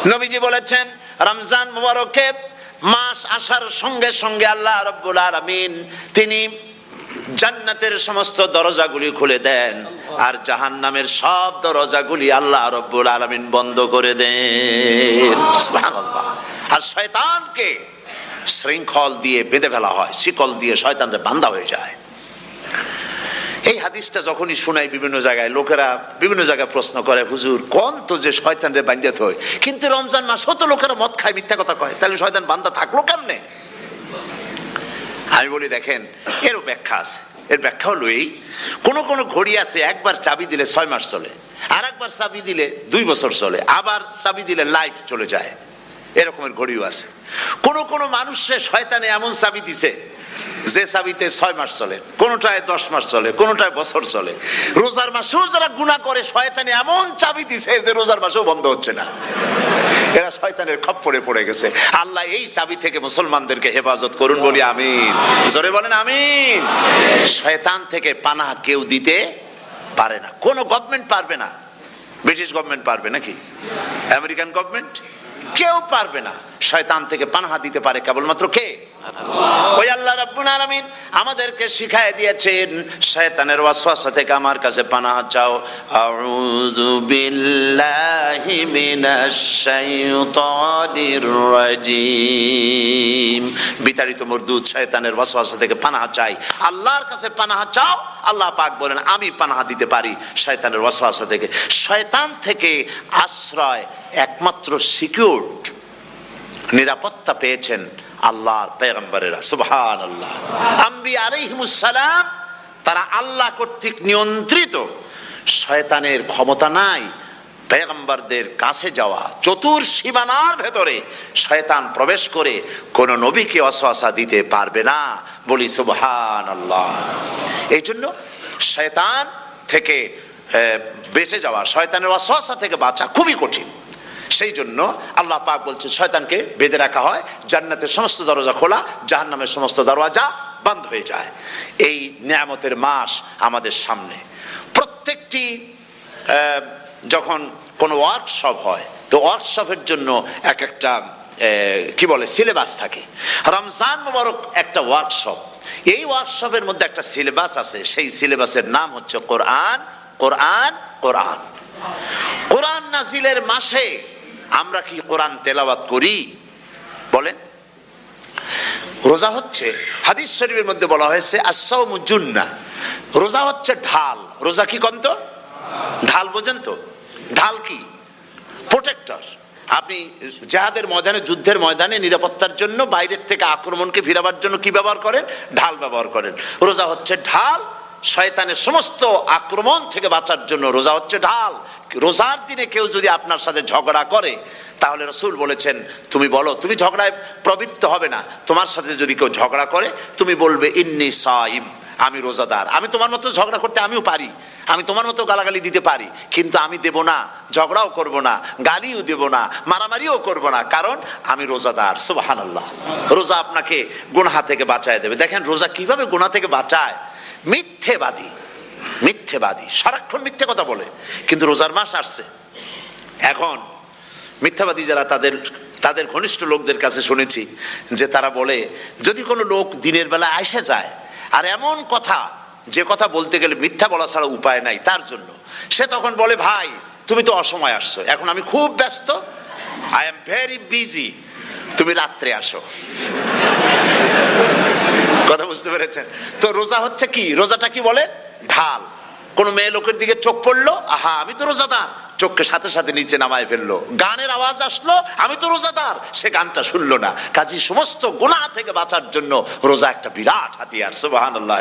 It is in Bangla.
নবীজি বলেছেন রমজান মুবারকে মাস আসার সঙ্গে সঙ্গে আল্লাহ রাব্বুল আলামিন তিনি জান্নাতের সমস্ত দরজাগুলি খুলে দেন আর জাহান্নামের সব দরজাগুলি আল্লাহ রাব্বুল আলামিন বন্ধ করে দেন। সুবহানাল্লাহ। আর শয়তানকে শৃঙ্খল দিয়ে বেঁধে ফেলা হয়, শিকল দিয়ে শয়তানরা বাঁধা হয়ে যায়। এই হাদিসটা যখনই শোনাই বিভিন্ন জায়গায় লোকেরা বিভিন্ন জায়গায় প্রশ্ন করে, হুজুর কোন তো যে শয়তানরে বাঁধতে হয়, কিন্তু রমজান মাস হতো লোকেরা মদ খায়, মিথ্যা কথা কয়, তাহলে শয়তান বাঁধা থাকলো কেমনে? আমি বলি দেখেন, এরও ব্যাখ্যা আছে। এর ব্যাখ্যা হলো এই, কোন ঘড়ি আছে একবার চাবি দিলে 6 মাস চলে, আর একবার চাবি দিলে 2 বছর চলে, আবার চাবি দিলে লাইফ চলে যায়, এরকমের ঘড়িও আছে। কোন মানুষের শয়তানে এমন চাবি দিছে যে চাবিতে 6 মাস চলে, কোনটায় 10 মাস চলে, কোনটায় বছর চলে। রোজার মাসেও যারা গুনাহ করে শয়তানে এমন চাবি দিছে যে রোজার মাসেও বন্ধ হচ্ছে না। এরা শয়তানের খপ্পরে পড়ে গেছে। আল্লাহ এই চাবি থেকে মুসলমানদেরকে হেফাজত করুন, বলি আমিন। জোরে বলেন আমিন। শয়তান থেকে পানাহ কেউ দিতে পারে না, কোন গভর্নমেন্ট পারবে না। ব্রিটিশ গভর্নমেন্ট পারবে নাকি? American government? কেউ পারবে না। শয়তান থেকে পানাহ দিতে পারে কেবলমাত্র কে? ওই আল্লাহ রাব্বুল আলামিন আমাদেরকে শিখায় দিয়েছেন, শয়তানের ওয়াসওয়াসা থেকে আমার কাছে পানাহ চাও। আউযু বিল্লাহি মিনাশ শাইতানির রাজিম। বিতাড়িত মরদুদ শয়তানের ওয়াসওয়াসা থেকে পানাহ চাই, আল্লাহর কাছে পানাহ চাও। আল্লাহ পাক বলেন আমি পানাহ দিতে পারি শয়তানের ওয়াসওয়াসা থেকে। শয়তান থেকে আশ্রয় একমাত্র সিকিউরড, নিরাপত্তা পেয়েছেন আল্লাহর পয়গম্বরেরা। সুবহানাল্লাহ। আম্বিয়া আলাইহিমুস সালাম তারা আল্লাহ কর্তৃক নিয়ন্ত্রিত, শয়তানের ক্ষমতা নাই পয়গম্বরদের কাছে যাওয়া। চতুর সীমানার ভেতরে শয়তান প্রবেশ করে কোন নবীকে ওয়াসওয়াসা দিতে পারবে না, বলি সুবহানাল্লাহ। এই জন্য শয়তান থেকে বেঁচে যাওয়া, শয়তানের ওয়াসওয়াসা থেকে বাঁচা খুবই কঠিন। সেই জন্য আল্লাহ পাক বলছেন শয়তানকে বেঁধে রাখা হয়, জান্নাতের সমস্ত দরজা খোলা, জাহান্নামের সমস্ত দরজা বন্ধ হয়ে যায়। এই নিয়ামতের মাস আমাদের সামনে। প্রত্যেকটি যখন কোনো ওয়ার্কশপ হয়, তো ওয়ার্কশপের জন্য এক একটা কি বলে সিলেবাস থাকে। রমজান মুবারক একটা ওয়ার্কশপ। এই ওয়ার্কশপের মধ্যে একটা সিলেবাস আছে, সেই সিলেবাসের নাম হচ্ছে কোরআন। কোরআন কোরআন কোরআন নাজিলের মাসে আমরা কি কোরআন তেলাওয়াত করি? বলেন। রোজা হচ্ছে, হাদিস শরীফের মধ্যে বলা হয়েছে আস-সাওমু জুন্নাহ, রোজা হচ্ছে ঢাল। রোজা কি কন্ত? ঢাল। বোঝেন তো ঢাল কি? প্রোটেক্টর। আপনি জিহাদের ময়দানে, যুদ্ধের ময়দানে নিরাপত্তার জন্য, বাইরের থেকে আক্রমণকে ফিরাবার জন্য কি ব্যবহার করেন? ঢাল ব্যবহার করেন। রোজা হচ্ছে ঢাল, শয়তানের সমস্ত আক্রমণ থেকে বাঁচার জন্য রোজা হচ্ছে ঢাল। রোজার দিনে কেউ যদি আপনার সাথে ঝগড়া করে, তাহলে রাসূল বলেছেন তুমি বলো, তুমি ঝগড়ায় প্রবৃত্ত হবে না। তোমার সাথে যদি কেউ ঝগড়া করে, তুমি বলবে ইন্নী সাইম, আমি রোজাদার। আমি তোমার মতো ঝগড়া করতে আমিও পারি, আমি তোমার মতো গালাগালি দিতে পারি, কিন্তু আমি দেব না, ঝগড়াও করব না, গালিও দেব না, মারামারিও করব না, কারণ আমি রোজাদার। সুবহানাল্লাহ। রোজা আপনাকে গুনাহ থেকে বাঁচায় দেবে। দেখেন রোজা কিভাবে গুনাহ থেকে বাঁচায়। মিথ্যেবাদী সারাক্ষণ মিথ্যে কথা বলে, কিন্তু রোজার মাস আসছে, এখন মিথ্যাবাদী যারা তাদের ঘনিষ্ঠ লোকদের কাছে শুনেছি যে তারা বলে, যদি কোনো লোক দিনের বেলা এসে যায় আর এমন কথা, যে কথা বলতে গেলে মিথ্যা বলা ছাড়া উপায় নাই তার জন্য, সে তখন বলে ভাই তুমি তো অসময় আসছো, এখন আমি খুব ব্যস্ত, আই এম ভেরি বিজি, তুমি রাত্রে আসো। কথা বুঝতে পেরেছেন তো? রোজা হচ্ছে কি? রোজাটা কি বলে? ঢাল। কোন মেয়ে লোকের দিকে চোখ পড়লো, আহা আমি তো রোজাদার, চোখকে সাথে সাথে নিচে নামায় ফেললো। গানের আওয়াজ আসলো, আমি তো রোজাদার, সে গানটা শুনলো না। কাজী সমস্ত গুনাহ থেকে বাঁচার জন্য রোজা একটা বিরাট হাতিয়ার। সুবহানাল্লাহ।